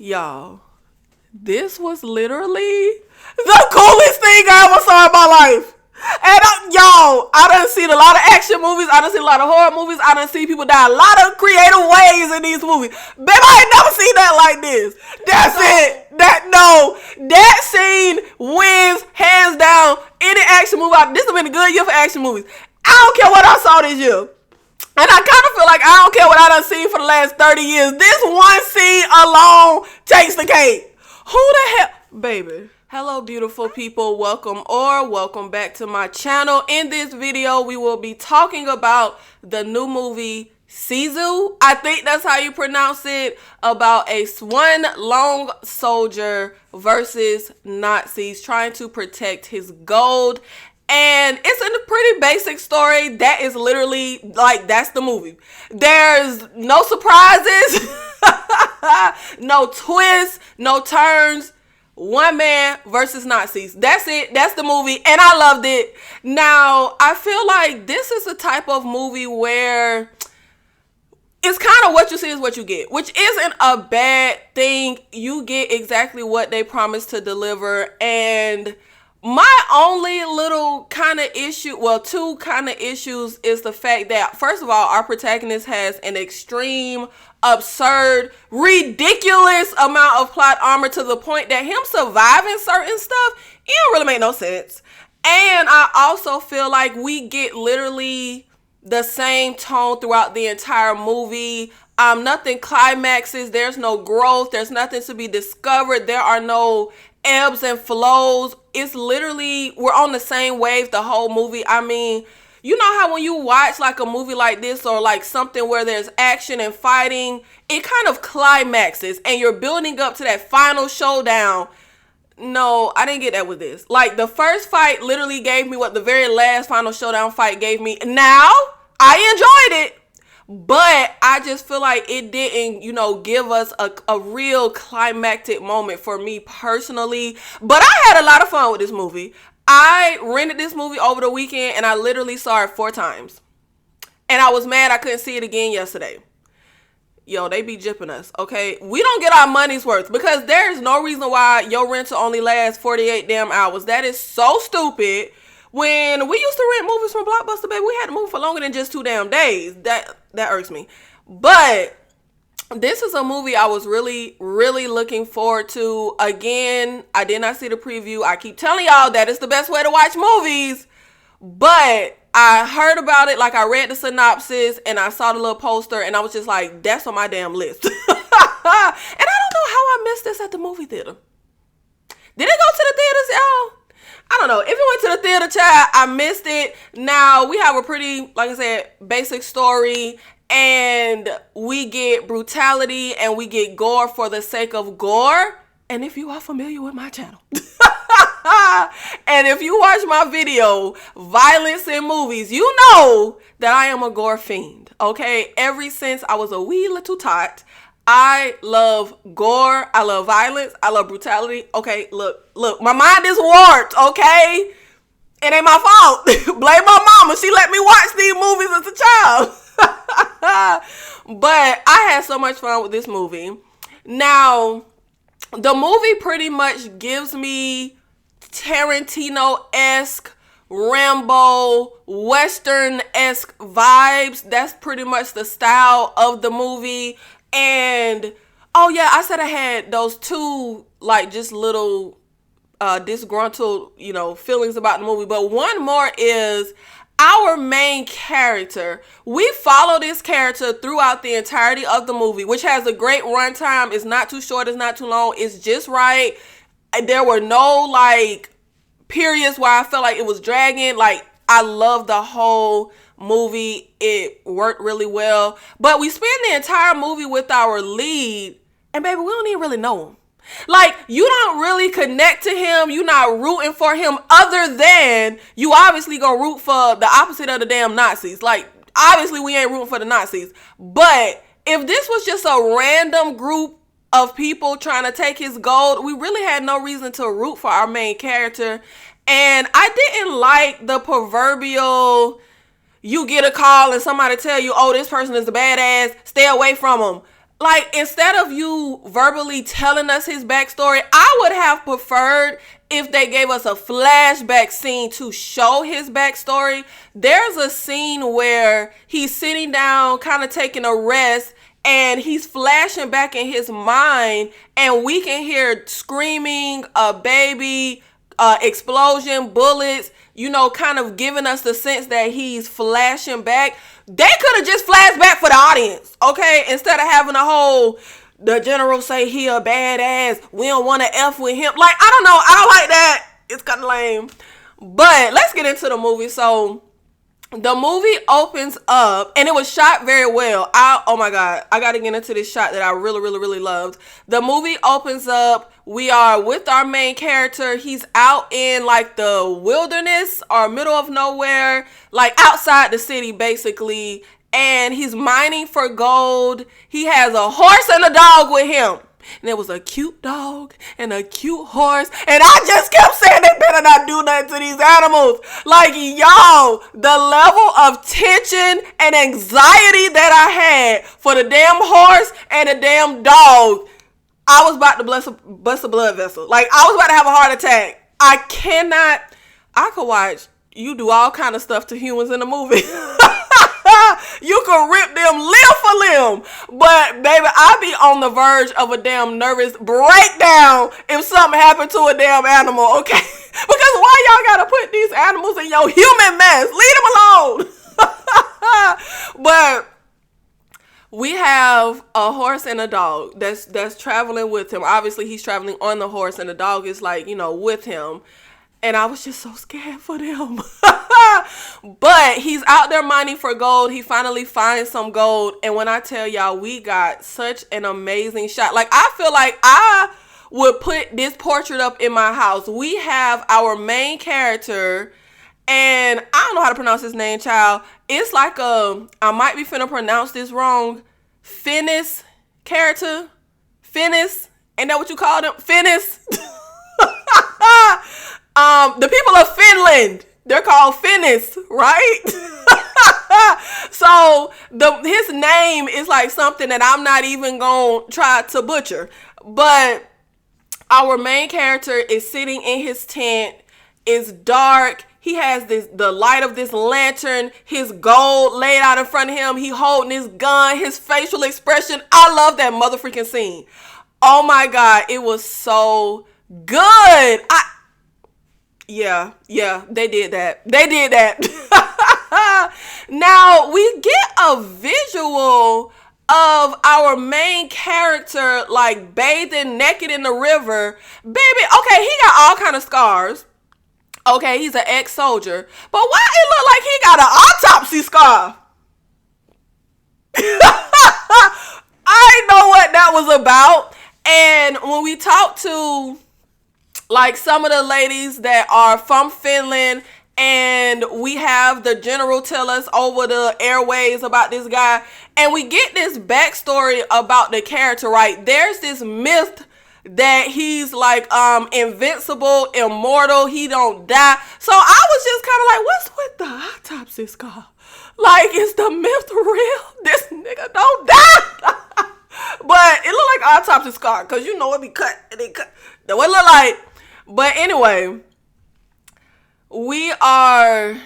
Y'all, this was literally the coolest thing I ever saw in my life. And I done seen a lot of action movies. I done seen a lot of horror movies. I done seen people die a lot of creative ways in these movies. Baby, I ain't never seen that like this. That's it. That scene wins hands down any action movie. This has been a good year for action movies. I don't care what I saw this year. And I kind of feel like I don't care what I done seen for the last 30 years. This one scene alone takes the cake. Who the hell? Baby. Hello, beautiful people. Welcome back to my channel. In this video, we will be talking about the new movie, Sisu. I think that's how you pronounce it. About one lone soldier versus Nazis trying to protect his gold. And it's a pretty basic story. That is literally, that's the movie. There's no surprises, no twists, no turns. One man versus Nazis. That's it. That's the movie. And I loved it. Now, I feel like this is a type of movie where it's kind of what you see is what you get, which isn't a bad thing. You get exactly what they promised to deliver. And my only little kind of issue, two kind of issues, is the fact that, first of all, our protagonist has an extreme, absurd, ridiculous amount of plot armor to the point that him surviving certain stuff, it don't really make no sense. And I also feel like we get literally the same tone throughout the entire movie. Nothing climaxes. There's no growth. There's nothing to be discovered. There are no ebbs and flows. It's literally, we're on the same wave the whole movie. I mean, you know how when you watch like a movie like this or like something where there's action and fighting, it kind of climaxes and you're building up to that final showdown. No, I didn't get that with this. Like, the first fight literally gave me what the very last final showdown fight gave me. Now, I enjoyed it. But I just feel like it didn't, give us a real climactic moment for me personally. But I had a lot of fun with this movie. I rented this movie over the weekend and I literally saw it 4 times. And I was mad I couldn't see it again yesterday. Yo, they be jipping us, okay? We don't get our money's worth because there's no reason why your rental only lasts 48 damn hours. That is so stupid. When we used to rent movies from Blockbuster, baby, we had to move for longer than just 2 damn days. That irks me. But this is a movie I was really, really looking forward to. Again, I did not see the preview. I keep telling y'all that it's the best way to watch movies. But I heard about it, like I read the synopsis and I saw the little poster and I was just like, that's on my damn list. And I don't know how I missed this at the movie theater. Did it go to the theaters, y'all? I don't know. If it went to the theater, child, I missed it. Now, we have a pretty, like I said, basic story. And we get brutality and we get gore for the sake of gore. And if you are familiar with my channel. And if you watch my video, Violence in Movies, you know that I am a gore fiend. Okay? Ever since I was a wee little tot, I love gore, I love violence, I love brutality. Okay, look, my mind is warped, okay? It ain't my fault. Blame my mama. She let me watch these movies as a child. But I had so much fun with this movie. Now, the movie pretty much gives me Tarantino-esque, Rambo, Western-esque vibes. That's pretty much the style of the movie. And, oh yeah, I said I had those 2, like, just little disgruntled, feelings about the movie. But one more is our main character. We follow this character throughout the entirety of the movie, which has a great runtime. It's not too short. It's not too long. It's just right. There were no, periods where I felt like it was dragging. I love the whole movie. It worked really well. But we spend the entire movie with our lead, and baby, we don't even really know him. You don't really connect to him. You're not rooting for him other than you obviously gonna root for the opposite of the damn Nazis. Obviously we ain't rooting for the Nazis. But if this was just a random group of people trying to take his gold, we really had no reason to root for our main character. And I didn't like the proverbial, you get a call and somebody tell you, oh, this person is a badass, stay away from him. like, instead of you verbally telling us his backstory, I would have preferred if they gave us a flashback scene to show his backstory. There's a scene where he's sitting down, kind of taking a rest, and he's flashing back in his mind, and we can hear screaming, a baby, explosion, bullets, kind of giving us the sense that he's flashing back. They could have just flashed back for the audience, okay? Instead of having a whole, the general say he a badass, we don't want to F with him. Like, I don't know. I don't like that. It's kind of lame. But let's get into the movie. So, the movie opens up, and it was shot very well. Oh my God, I got to get into this shot that I really, really, really loved. The movie opens up. We are with our main character. He's out in like the wilderness or middle of nowhere, like outside the city basically. And he's mining for gold. He has a horse and a dog with him. And there was a cute dog and a cute horse. And I just kept saying they better not do nothing to these animals. Like, y'all, the level of tension and anxiety that I had for the damn horse and the damn dog, I was about to bust a blood vessel. Like, I was about to have a heart attack. I could watch you do all kind of stuff to humans in a movie. You can rip them limb for limb. But, baby, I be on the verge of a damn nervous breakdown if something happened to a damn animal, okay? Because why y'all gotta put these animals in your human mess? Leave them alone. But we have a horse and a dog that's traveling with him. Obviously, he's traveling on the horse, and the dog is like, with him. And I was just so scared for them. But he's out there mining for gold. He finally finds some gold. And when I tell y'all, we got such an amazing shot. Like, I feel like I would put this portrait up in my house. We have our main character. And I don't know how to pronounce his name, child. It's like I might be finna pronounce this wrong. Finnis character. Finnis. Ain't that what you call them? Finnis. The people of Finland, they're called Finnis, right? So his name is like something that I'm not even gonna try to butcher. But our main character is sitting in his tent. It's dark. He has the light of this lantern, his gold laid out in front of him. He holding his gun, his facial expression. I love that motherfucking scene. Oh my God, it was so good. Yeah, they did that. Now, we get a visual of our main character, like, bathing naked in the river. Baby, okay, he got all kind of scars. Okay, he's an ex-soldier. But why it look like he got an autopsy scar? I know what that was about. And when we talked to like some of the ladies that are from Finland, and we have the general tell us over the airways about this guy, and we get this backstory about the character, right? There's this myth that he's like invincible, immortal, he don't die. So I was just kind of like, what's with the autopsy scar? Like, is the myth real? This nigga don't die. But it looked like autopsy scar, because it be cut and they cut. That what it look like. But anyway, we got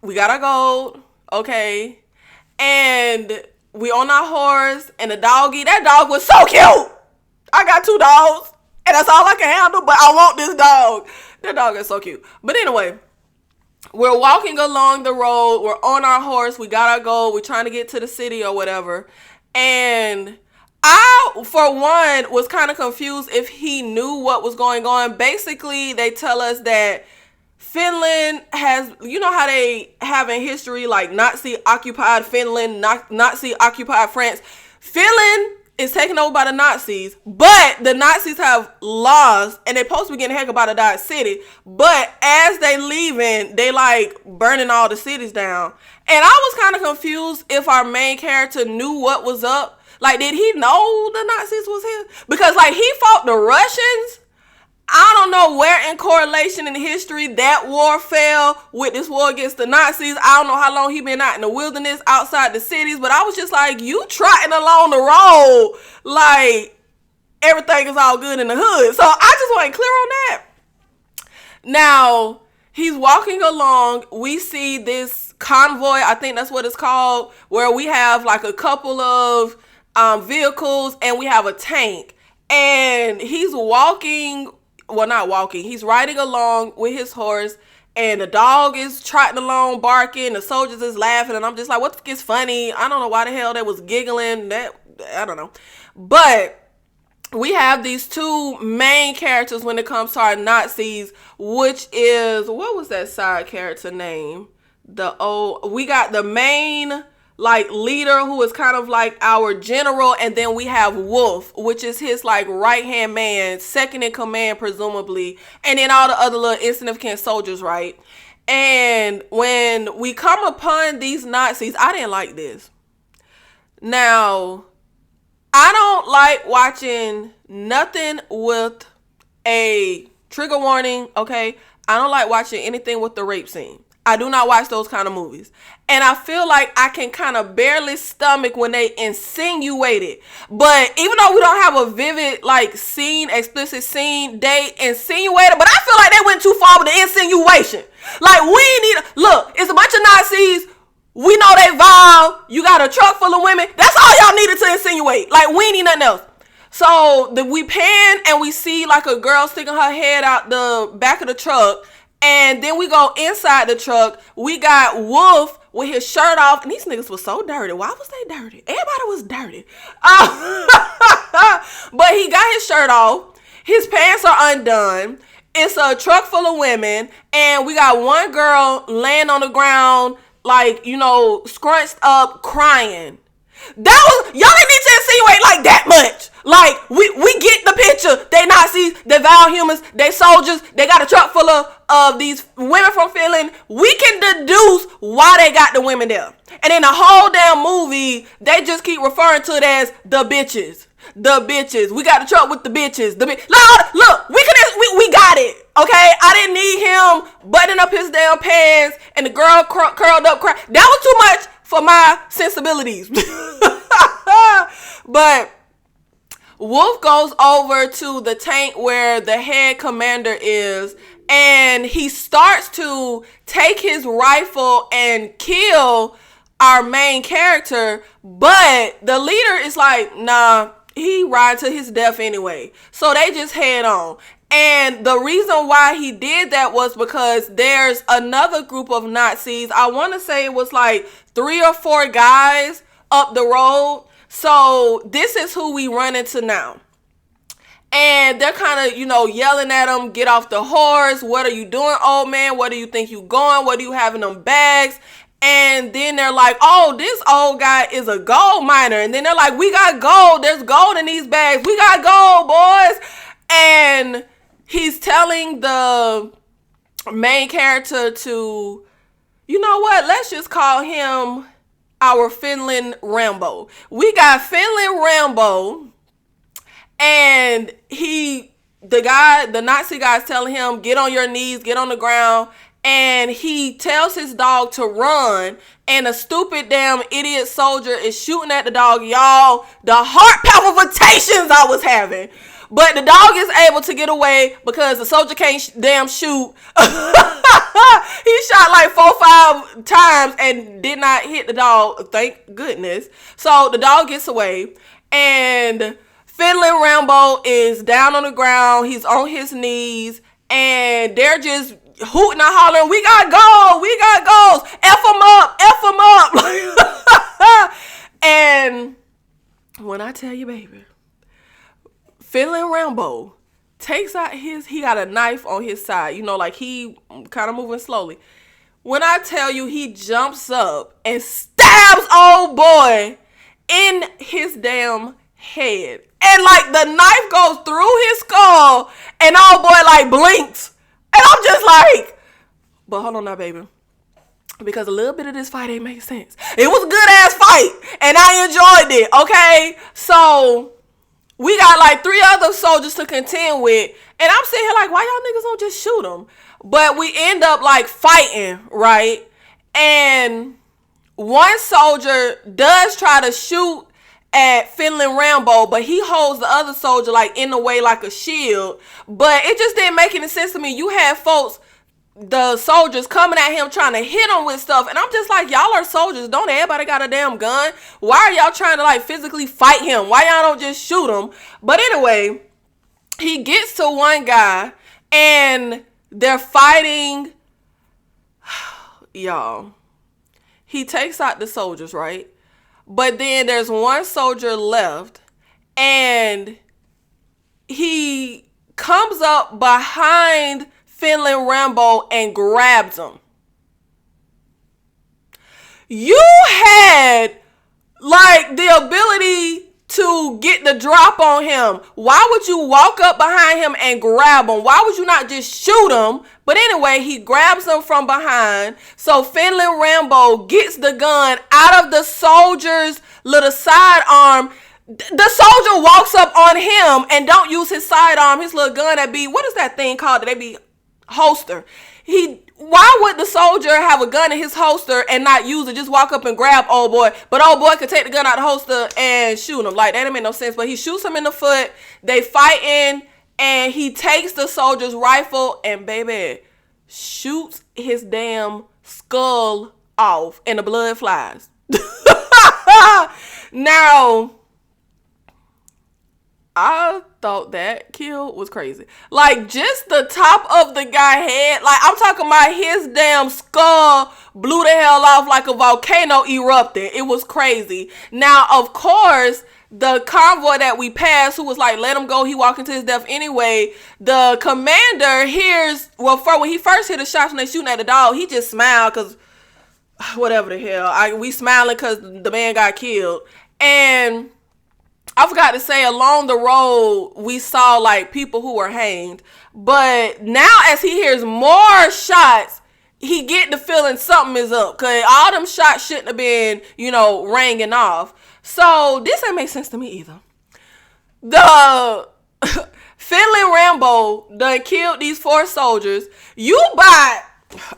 our gold, okay, and we on our horse, and that dog was so cute. I got 2 dogs, and that's all I can handle, but I want this dog. That dog is so cute. But anyway, we're walking along the road, we're on our horse, we got our gold, we're trying to get to the city or whatever, and I, for one, was kind of confused if he knew what was going on. Basically, they tell us that Finland has, how they have in history, like Nazi-occupied Finland, Nazi-occupied France. Finland is taken over by the Nazis, but the Nazis have laws, and they're supposed to be getting heck about a died city. But as they leaving, they like burning all the cities down. And I was kind of confused if our main character knew what was up. Like, did he know the Nazis was here? Because, like, he fought the Russians. I don't know where in correlation in history that war fell with this war against the Nazis. I don't know how long he been out in the wilderness outside the cities, but I was just like, you trotting along the road like everything is all good in the hood. So I just wasn't clear on that. Now, he's walking along. We see this convoy, I think that's what it's called, where we have like a couple of vehicles and we have a tank. And he's walking, well, not walking, he's riding along with his horse, and the dog is trotting along, barking, the soldiers is laughing, and I'm just like, what the fuck is funny? I don't know why the hell they was giggling, I don't know. But we have these two main characters when it comes to our Nazis, which is, what was that side character name? We got the main like leader who is kind of like our general, and then we have Wolf, which is his like right hand man, second in command presumably, and then all the other little insignificant soldiers, right? And when we come upon these Nazis, I didn't like this. Now, I don't like watching nothing with a trigger warning, okay? I don't like watching anything with the rape scene. I do not watch those kind of movies. And I feel like I can kind of barely stomach when they insinuate it. But even though we don't have a vivid, like, scene, explicit scene, they insinuate it. But I feel like they went too far with the insinuation. Like, look, it's a bunch of Nazis. We know they vile. You got a truck full of women. That's all y'all needed to insinuate. Like, we need nothing else. So we pan and we see like a girl sticking her head out the back of the truck. And then we go inside the truck. We got Wolf with his shirt off. And these niggas was so dirty. Why was they dirty? Everybody was dirty. But he got his shirt off. His pants are undone. It's a truck full of women. And we got one girl laying on the ground, like, you know, scrunched up, crying. Y'all didn't need to insinuate like that much. Like, we get the picture. They Nazis, they vile humans, they soldiers, they got a truck full of these women from Finland. We can deduce why they got the women there. And in the whole damn movie, they just keep referring to it as the bitches. The bitches. We got the truck with the bitches. Look, we got it. Okay? I didn't need him buttoning up his damn pants and the girl curled up crying. That was too much for my sensibilities. But Wolf goes over to the tank where the head commander is, and he starts to take his rifle and kill our main character, but the leader is like, nah, he ride to his death anyway. So they just head on. And the reason why he did that was because there's another group of Nazis. I want to say it was like 3 or 4 guys up the road. So this is who we run into now. And they're kind of, you know, yelling at him, get off the horse. What are you doing, old man? Where do you think you going? What do you have in them bags? And then they're like, oh, this old guy is a gold miner. And then they're like, we got gold. There's gold in these bags. We got gold, boys. And he's telling the main character to, you know what? Let's just call him our Finland Rambo. We got Finland Rambo. And the Nazi guy's telling him, get on your knees, get on the ground. And he tells his dog to run. And a stupid damn idiot soldier is shooting at the dog. Y'all, the heart palpitations I was having. But the dog is able to get away because the soldier can't damn shoot. He shot like 4-5 times and did not hit the dog. Thank goodness. So the dog gets away. And Finland Rambo is down on the ground. He's on his knees. And they're just hooting and hollering, we got gold, we got goals, F them up. And when I tell you, baby, Finland Rambo takes out he got a knife on his side, you know, like he kind of moving slowly. When I tell you, he jumps up and stabs old boy in his damn head. And like the knife goes through his skull and old boy like blinks. And I'm just like, but hold on now, baby. Because a little bit of this fight ain't make sense. It was a good ass fight. And I enjoyed it, okay? So We got like 3 other soldiers to contend with. And I'm sitting here like, why y'all niggas don't just shoot them? But we end up like fighting, right? And one soldier does try to shoot at Finland Rambo, but he holds the other soldier like in the way like a shield. But it just didn't make any sense to me. You had folks, the soldiers coming at him trying to hit him with stuff, and I'm just like, y'all are soldiers, don't everybody got a damn gun? Why are y'all trying to like physically fight him? Why y'all don't just shoot him? But anyway, he gets to one guy and they're fighting. Y'all, he takes out the soldiers, right? But then there's one soldier left, and he comes up behind Finland Rambo and grabs him. You had like the ability to get the drop on him. Why would you walk up behind him and grab him? Why would you not just shoot him? But anyway, he grabs him from behind. So Finland Rambo gets the gun out of the soldier's little sidearm. The soldier walks up on him and don't use his sidearm, his little gun that be, what is that thing called? That they be holster. Why would the soldier have a gun in his holster and not use it? Just walk up and grab old boy. But old boy could take the gun out of the holster and shoot him. Like, that didn't make no sense. But he shoots him in the foot. They fighting, and he takes the soldier's rifle and, baby, shoots his damn skull off, and the blood flies. Now, I thought that kill was crazy. Like, just the top of the guy's head. Like, I'm talking about his damn skull blew the hell off like a volcano erupted. It was crazy. Now, of course, the convoy that we passed, who was like, let him go, he walking to his death anyway. The commander hears, well, when he first hit the shots when they shooting at the dog, he just smiled because whatever the hell. We smiling because the man got killed. And I forgot to say, along the road, we saw like people who were hanged. But now as he hears more shots, he get the feeling something is up. Because all them shots shouldn't have been, ringing off. So this ain't make sense to me either. The Finland Rambo done killed these 4 soldiers. You by,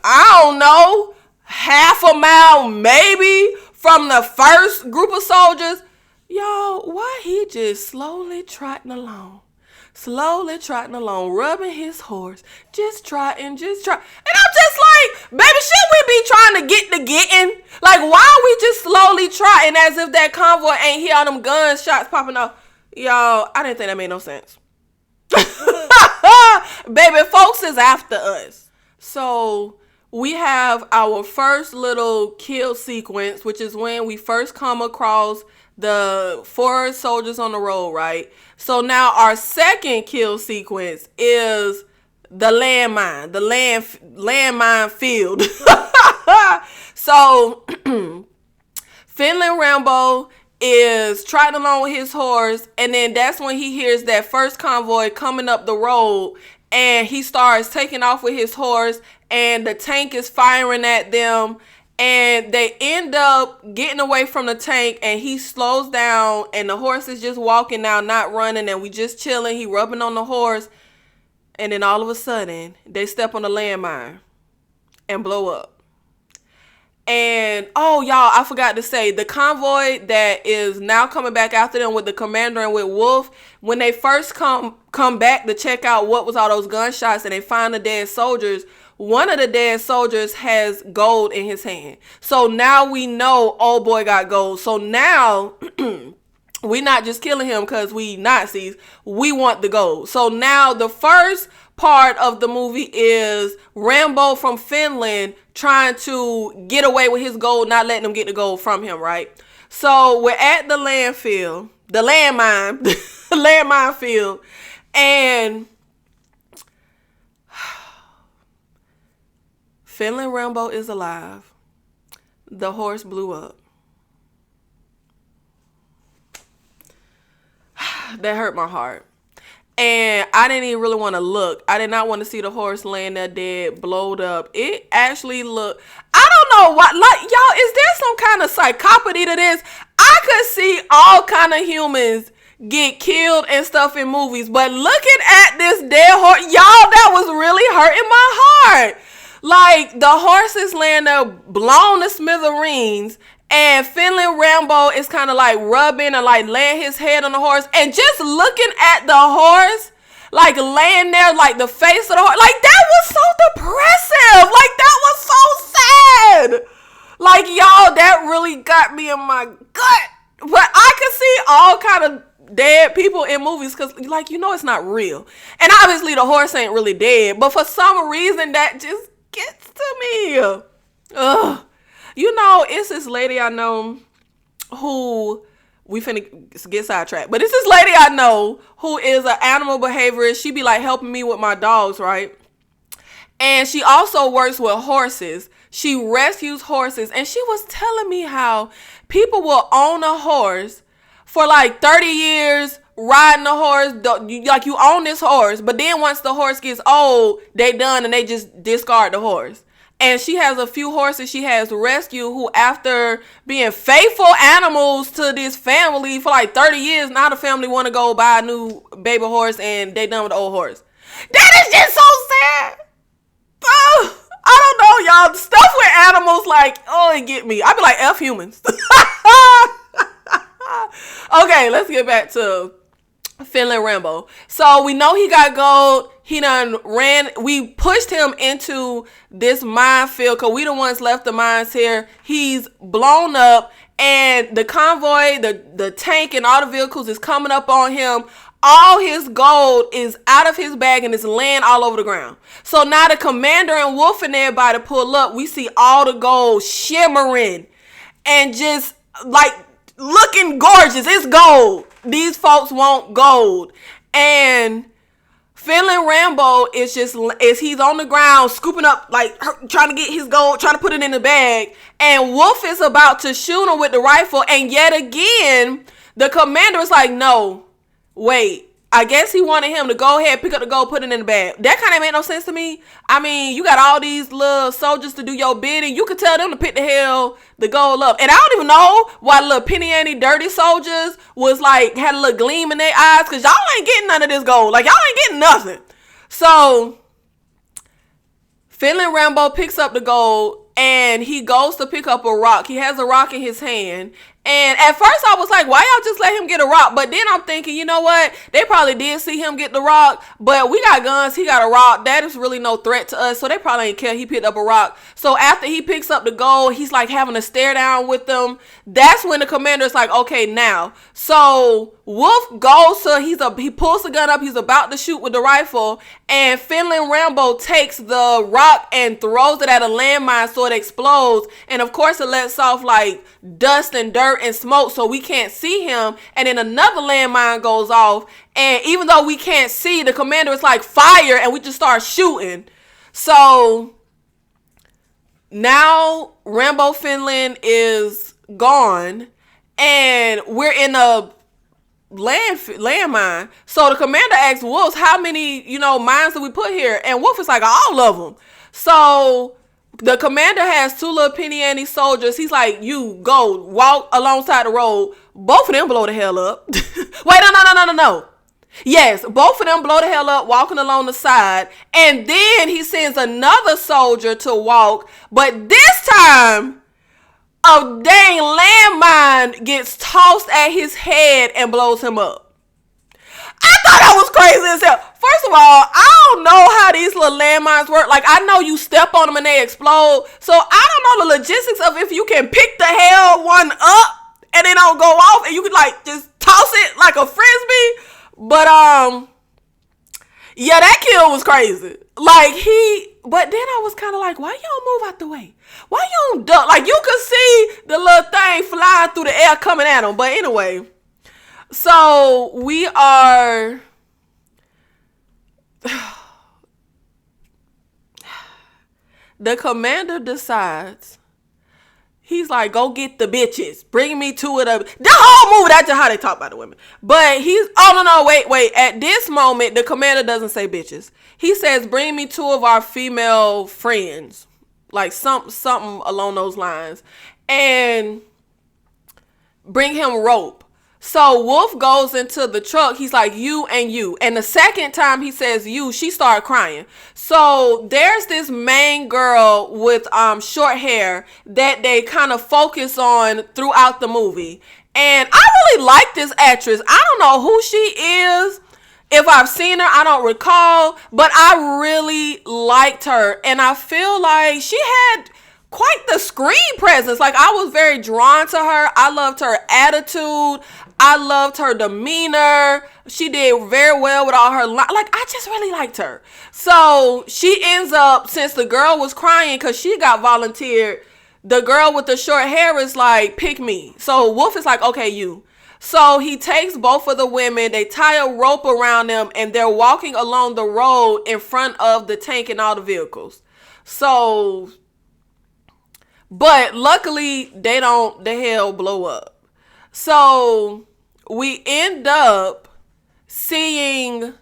I don't know, half a mile maybe from the first group of soldiers. Y'all, why he just slowly trotting along, rubbing his horse, just trotting. And I'm just like, baby, should we be trying to get the getting? Like, why are we just slowly trotting as if that convoy ain't hear all them gunshots popping off? Y'all, I didn't think that made no sense. Baby, folks is after us. So we have our first little kill sequence, which is when we first come across the 4 soldiers on the road, right? So now our second kill sequence is the landmine, landmine field. So Finland Rambo is trotting along with his horse, and then that's when he hears that first convoy coming up the road, and he starts taking off with his horse, and the tank is firing at them. And they end up getting away from the tank, and he slows down, and the horse is just walking now, not running, and we just chilling. He rubbing on the horse, and then all of a sudden, they step on the landmine and blow up. And, oh, y'all, I forgot to say, the convoy that is now coming back after them with the commander and with Wolf, when they first come back to check out what was all those gunshots, and they find the dead soldiers, one of the dead soldiers has gold in his hand. So now we know old boy got gold. So now we not just killing him because we Nazis. We want the gold. So now the first part of the movie is Rambo from Finland trying to get away with his gold, not letting them get the gold from him, right? So we're at the landfill, the landmine, the landmine field, and Finland Rambo is alive. The horse blew up. That hurt my heart. And I didn't even really want to look. I did not want to see the horse laying there dead, blowed up. It actually looked, I don't know what, like, y'all, is there some kind of psychopathy to this? I could see all kind of humans get killed and stuff in movies. But looking at this dead horse, y'all, that was really hurting my heart. Like, the horse is laying there blown to smithereens, and Finland Rambo is kind of like rubbing and like laying his head on the horse, and just looking at the horse, like laying there, like the face of the horse, like that was so depressive. Like, that was so sad. Like, y'all, that really got me in my gut. But I could see all kind of dead people in movies because, like, you know, it's not real. And obviously the horse ain't really dead, but for some reason that just gets to me. Ugh. You know, it's this lady I know who, we finna get sidetracked, but it's this lady I know who is an animal behaviorist. She be like helping me with my dogs, right? And she also works with horses. She rescues horses. And she was telling me how people will own a horse for like 30 years, riding a horse. Like, you own this horse, but then once the horse gets old, they done and they just discard the horse. And she has a few horses she has rescued who, after being faithful animals to this family for like 30 years, now the family want to go buy a new baby horse and they done with the old horse. That is just so sad. Oh, I don't know, y'all. The stuff with animals, like, oh, it get me. I be like, F humans. Okay, let's get back to Finland Rambo. So we know he got gold. He done ran. We pushed him into this minefield because we the ones left the mines here. He's blown up, and the convoy, the tank, and all the vehicles is coming up on him. All his gold is out of his bag and is laying all over the ground. So now the commander and Wolf and everybody pull up. We see all the gold shimmering and just like looking gorgeous. It's gold. These folks want gold. And Finland Rambo is he's on the ground scooping up, like trying to get his gold, trying to put it in the bag. And Wolf is about to shoot him with the rifle. And yet again, the commander is like, no. Wait, I guess he wanted him to go ahead, pick up the gold, put it in the bag. That kind of made no sense to me. I mean, you got all these little soldiers to do your bidding. You could tell them to pick the gold up. And I don't even know why little penny dirty soldiers was like, had a little gleam in their eyes, because y'all ain't getting none of this gold. Like, y'all ain't getting nothing. So Finland Rambo picks up the gold and he goes to pick up a rock. He has a rock in his hand. And at first I was like, why y'all just let him get a rock? But then I'm thinking, you know what? They probably did see him get the rock, but we got guns. He got a rock. That is really no threat to us. So they probably ain't care. He picked up a rock. So after he picks up the gold, he's like having a stare down with them. That's when the commander is like, okay, now. So Wolf goes to, he pulls the gun up. He's about to shoot with the rifle. And Finland Rambo takes the rock and throws it at a landmine so it explodes. And of course it lets off like dust and dirt and smoke so we can't see him. And then another landmine goes off, and even though we can't see, the commander is like, fire, and we just start shooting. So now Rambo Finland is gone and we're in a landmine. So the commander asks Wolf, how many mines do we put here? And Wolf is like, all of them. So the commander has two little penny soldiers. He's like, you go walk alongside the road. Both of them blow the hell up. Wait, no. Yes, both of them blow the hell up walking along the side. And then he sends another soldier to walk. But this time, a dang landmine gets tossed at his head and blows him up. I thought that was crazy as hell. First of all, I don't know how these little landmines work. Like, I know you step on them and they explode. So I don't know the logistics of if you can pick the hell one up and they don't go off and you can like just toss it like a frisbee. But yeah, that kill was crazy. Like but then I was kind of like, why you don't move out the way? Why you don't duck? Like, you could see the little thing flying through the air coming at him. But anyway. So we are, the commander decides, he's like, go get the bitches. Bring me two of them. The whole movie, that's just how they talk about the women. But wait. At this moment, the commander doesn't say bitches. He says, bring me two of our female friends. Like something along those lines. And bring him rope. So Wolf goes into the truck. He's like, you and you. And the second time he says you, she started crying. So there's this main girl with short hair that they kind of focus on throughout the movie. And I really like this actress. I don't know who she is. If I've seen her, I don't recall. But I really liked her. And I feel like she had quite the screen presence. Like, I was very drawn to her. I loved her attitude. I loved her demeanor. She did very well with all her like, I just really liked her. So she ends up, since the girl was crying because she got volunteered, the girl with the short hair is like, pick me. So Wolf is like, okay, you. So he takes both of the women, they tie a rope around them, and they're walking along the road in front of the tank and all the vehicles. So, but luckily they don't, the hell blow up. So we end up seeing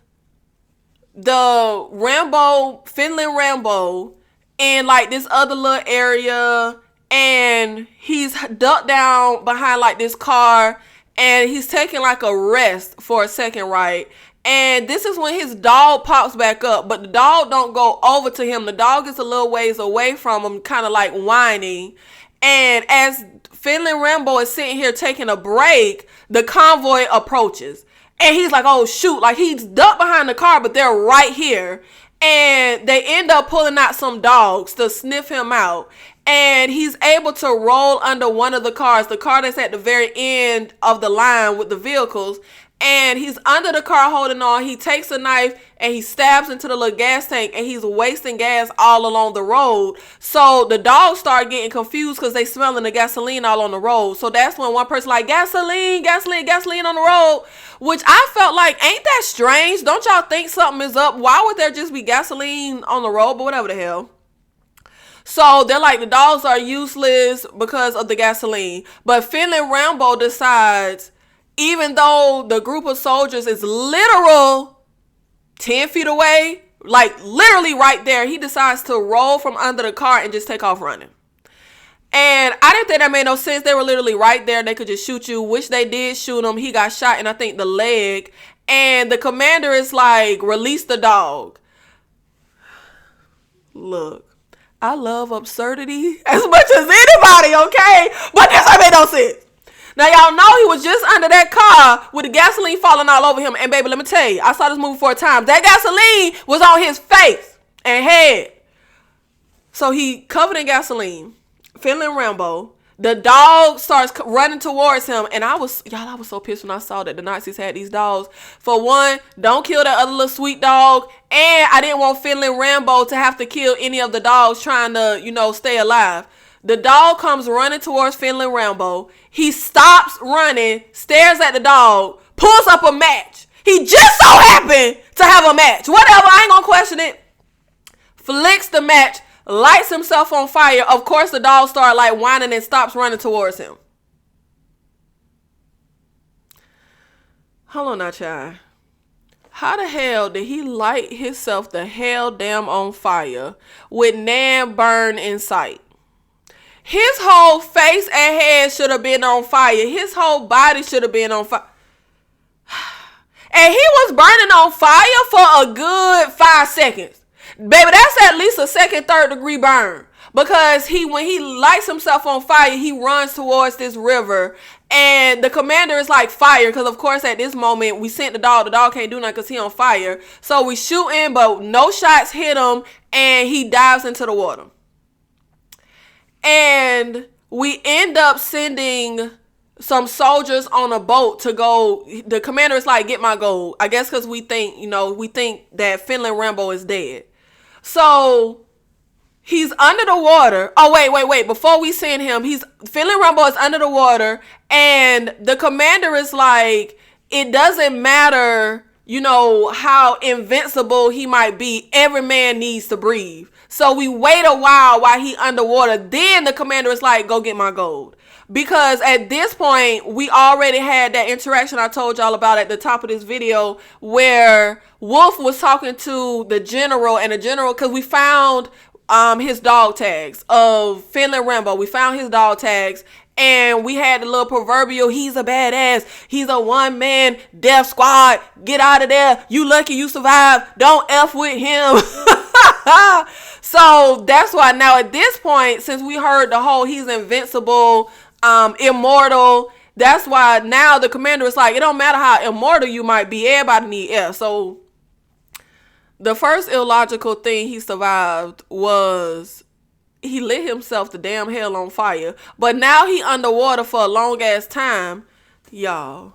the Finland Rambo in like this other little area, and he's ducked down behind like this car, and he's taking like a rest for a second, right? And this is when his dog pops back up, but the dog don't go over to him. The dog is a little ways away from him, kind of like whining. And as Finland Rambo is sitting here taking a break, the convoy approaches. And he's like, oh, shoot. Like, he's ducked behind the car, but they're right here. And they end up pulling out some dogs to sniff him out. And he's able to roll under one of the cars, the car that's at the very end of the line with the vehicles. And he's under the car holding on. He takes a knife and he stabs into the little gas tank, and he's wasting gas all along the road. So the dogs start getting confused because they smelling the gasoline all on the road. So that's when one person like, gasoline, gasoline, gasoline on the road, which I felt like, ain't that strange? Don't y'all think something is up? Why would there just be gasoline on the road? But whatever the hell. So they're like, the dogs are useless because of the gasoline. But Finland Rambo decides, even though the group of soldiers is literal 10 feet away, like literally right there, he decides to roll from under the car and just take off running. And I didn't think that made no sense. They were literally right there. They could just shoot you, which they did shoot him. He got shot in, I think, the leg. And the commander is like, release the dog. Look, I love absurdity as much as anybody, okay? But this ain't made no sense. Now, y'all know he was just under that car with the gasoline falling all over him. And, baby, let me tell you, I saw this movie 4 times. That gasoline was on his face and head. So he covered in gasoline. Finland Rambo. The dog starts running towards him. And I was so pissed when I saw that the Nazis had these dogs. For one, don't kill that other little sweet dog. And I didn't want Finland Rambo to have to kill any of the dogs trying to, stay alive. The dog comes running towards Finland Rambo. He stops running, stares at the dog, pulls up a match. He just so happened to have a match. Whatever, I ain't gonna question it. Flicks the match, lights himself on fire. Of course, the dog started like whining and stops running towards him. Hold on now, child. How the hell did he light himself the hell damn on fire with Nan burn in sight? His whole face and head should have been on fire. His whole body should have been on fire. And he was burning on fire for a good 5 seconds. Baby, that's at least a second, third degree burn. Because when he lights himself on fire, he runs towards this river. And the commander is like, fire. Because, of course, at this moment, we sent the dog. The dog can't do nothing because he on fire. So we shoot him, but no shots hit him. And he dives into the water. And we end up sending some soldiers on a boat to go. The commander is like, get my gold. I guess because we think that Finland Rambo is dead. So he's under the water. Oh, wait. Before we send him, Finland Rambo is under the water. And the commander is like, it doesn't matter, how invincible he might be. Every man needs to breathe. So we wait a while he underwater. Then the commander is like, go get my gold. Because at this point, we already had that interaction I told y'all about at the top of this video where Wolf was talking to the general, and the general, because we found his dog tags of Finland Rambo. We found his dog tags, And we had the little proverbial, he's a badass. He's a one-man death squad. Get out of there. You lucky you survived. Don't F with him. So that's why now at this point, since we heard the whole he's invincible, immortal, that's why now the commander is like, it don't matter how immortal you might be. Everybody need F. So the first illogical thing he survived was he lit himself the damn hell on fire. But now he underwater for a long ass time. Y'all,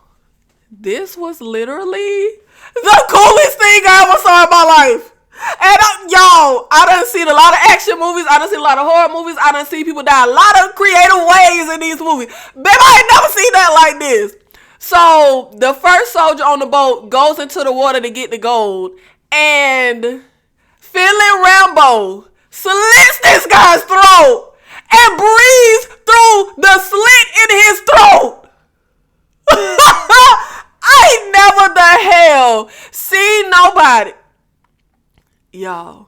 this was literally the coolest thing I ever saw in my life. And I done seen a lot of action movies. I done seen a lot of horror movies. I done seen people die a lot of creative ways in these movies. Baby, I ain't never seen that like this. So the first soldier on the boat goes into the water to get the gold. And Finland Rambo slits this guy's throat and breathes through the slit in his throat. I ain't never the hell seen nobody. Y'all,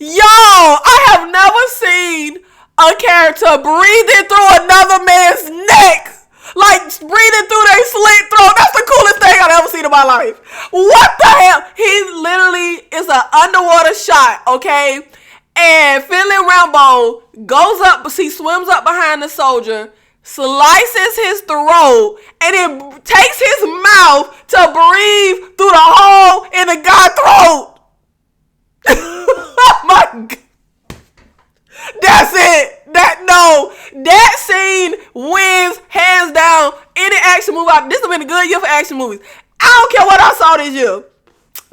I have never seen a character breathing through another man's neck. Like breathing through their slit throat. That's the coolest thing I've ever seen in my life. What the hell? He literally is an underwater shot, okay? And Finland Rambo goes up, he swims up behind the soldier, slices his throat, and then takes his mouth to breathe through the hole in the guy's throat. Oh my God. That's it. That scene wins hands down any action movie. This has been a good year for action movies. I don't care what I saw this year.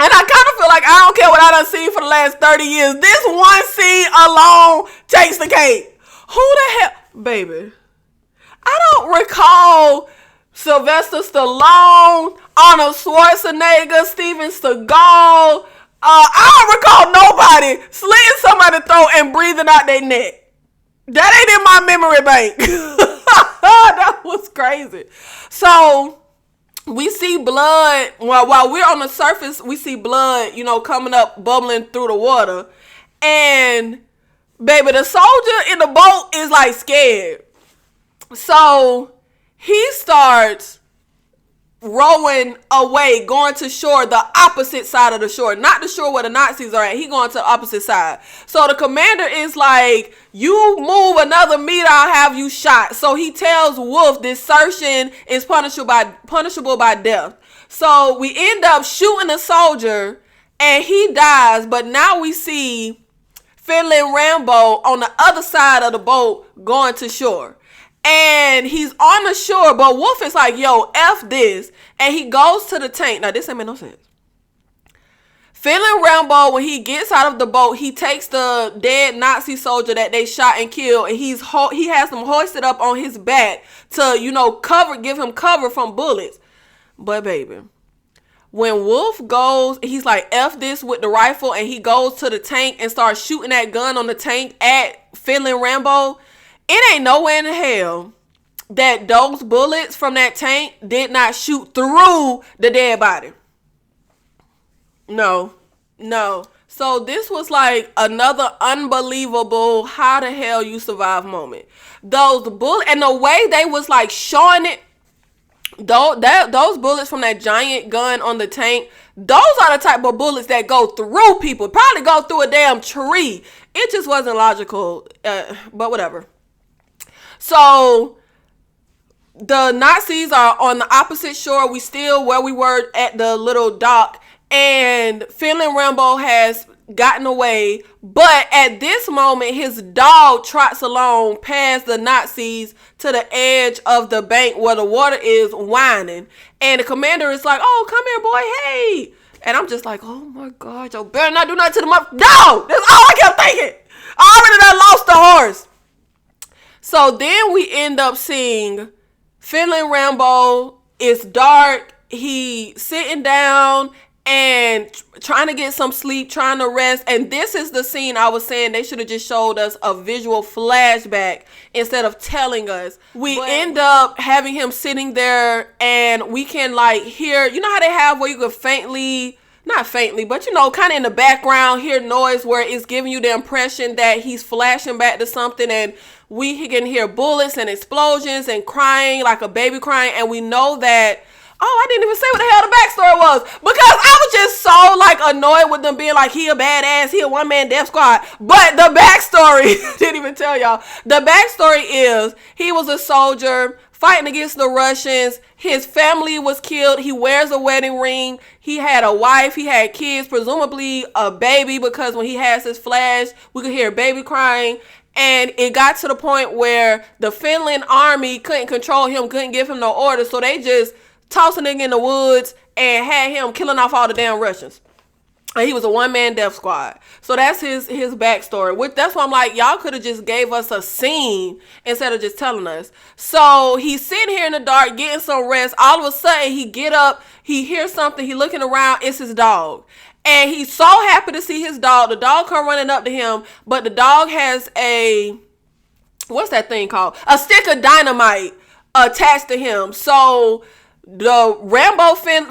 And I kind of feel like I don't care what I done seen for the last 30 years. This one scene alone takes the cake. Who the hell? Baby, I don't recall Sylvester Stallone, Arnold Schwarzenegger, Steven Seagal. I don't recall nobody slitting somebody's throat and breathing out their neck. That ain't in my memory bank. That was crazy. So we see blood. Well, while we're on the surface, we see blood, coming up, bubbling through the water. And baby, the soldier in the boat is like scared. So he starts rowing away, going to shore, the opposite side of the shore, not the shore where the Nazis are at. He going to the opposite side. So the commander is like, you move another meter, I'll have you shot. So he tells Wolf desertion is punishable by death. So we end up shooting the soldier and he dies. But now we see Finland Rambo on the other side of the boat going to shore. And he's on the shore, but Wolf is like, yo, F this. And he goes to the tank. Now, this ain't make no sense. Finland Rambo, when he gets out of the boat, he takes the dead Nazi soldier that they shot and killed, and he has them hoisted up on his back to, give him cover from bullets. But, baby, when Wolf goes, he's like, F this with the rifle, and he goes to the tank and starts shooting that gun on the tank at Finland Rambo. It ain't nowhere in hell that those bullets from that tank did not shoot through the dead body. No. So this was like another unbelievable how the hell you survive moment. Those bullets, and the way they was like showing it, those bullets from that giant gun on the tank, those are the type of bullets that go through people. Probably go through a damn tree. It just wasn't logical, but whatever. So the Nazis are on the opposite shore. We still where we were at the little dock, and Finland Rambo has gotten away. But at this moment, his dog trots along past the Nazis to the edge of the bank where the water is, whining. And the commander is like, oh, come here, boy, hey. And I'm just like, oh my God, you better not do nothing to the mother. No, that's all I kept thinking. I already done lost the horse. So then we end up seeing Finland Rambo. It's dark. He sitting down and trying to get some sleep, trying to rest. And this is the scene I was saying they should have just showed us a visual flashback instead of telling us. We end up having him sitting there and we can like hear, you know how they have where you can faintly, not faintly, but kind of in the background, hear noise where it's giving you the impression that he's flashing back to something, and we can hear bullets and explosions and crying, like a baby crying, and we know that. Oh, I didn't even say what the hell the backstory was, because I was just so like annoyed with them being like, he a badass, he a one-man death squad. But the backstory, didn't even tell y'all. The backstory is he was a soldier fighting against the Russians. His family was killed. He wears a wedding ring. He had a wife. He had kids, presumably a baby, because when he has his flash, we could hear a baby crying. And it got to the point where the Finland army couldn't control him, couldn't give him no orders, so they just tossed a nigga in the woods and had him killing off all the damn Russians. And he was a one-man death squad. So that's his backstory. That's why I'm like, y'all could have just gave us a scene instead of just telling us. So he's sitting here in the dark, getting some rest. All of a sudden, he get up, he hears something, he looking around, it's his dog. And he's so happy to see his dog. The dog come running up to him, but the dog has what's that thing called? A stick of dynamite attached to him. So the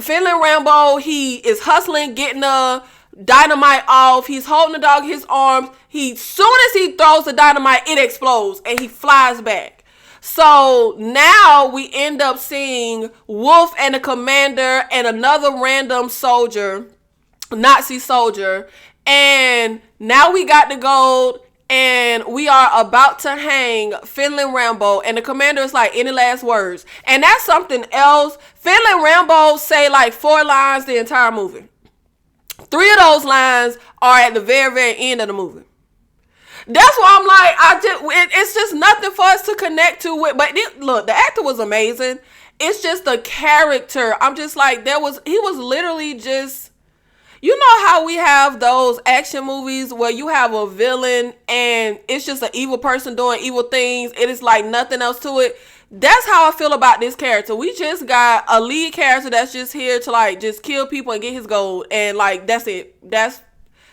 Finland Rambo, he is hustling, getting the dynamite off. He's holding the dog in his arms. Soon as he throws the dynamite, it explodes and he flies back. So now we end up seeing Wolf and the commander and another random soldier, Nazi soldier. And now we got the gold. And we are about to hang Finland Rambo. And the commander is like, any last words? And that's something else. Finland Rambo say like 4 lines the entire movie. 3 of those lines are at the very, very end of the movie. That's why I'm like, it's just nothing for us to connect to with. But look, the actor was amazing. It's just the character. I'm just like, he was literally just, you know how we have those action movies where you have a villain and it's just an evil person doing evil things. It is like nothing else to it. That's how I feel about this character. We just got a lead character that's just here to like just kill people and get his gold. And like, that's it. That's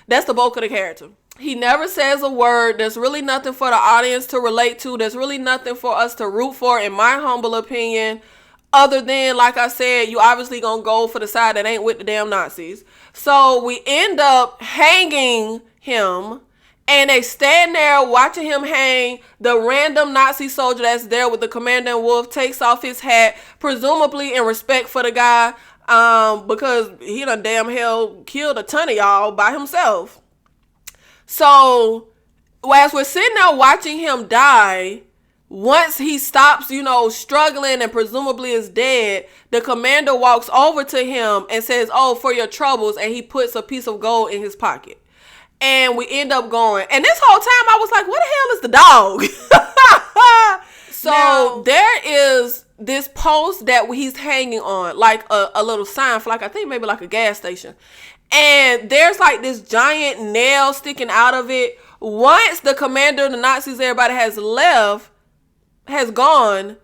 the bulk of the character. He never says a word. There's really nothing for the audience to relate to. There's really nothing for us to root for, in my humble opinion. Other than, like I said, you obviously gonna go for the side that ain't with the damn Nazis. So we end up hanging him, and they stand there watching him hang. The random Nazi soldier that's there with the commander and Wolf takes off his hat, presumably in respect for the guy, because he done damn hell killed a ton of y'all by himself. So as we're sitting there watching him die, once he stops, struggling and presumably is dead, the commander walks over to him and says, "Oh, for your troubles," and he puts a piece of gold in his pocket. And we end up going. And this whole time I was like, what the hell is the dog? So now, there is this post that he's hanging on, like a little sign for I think maybe like a gas station. And there's like this giant nail sticking out of it. Once the commander, the Nazis, everybody has gone,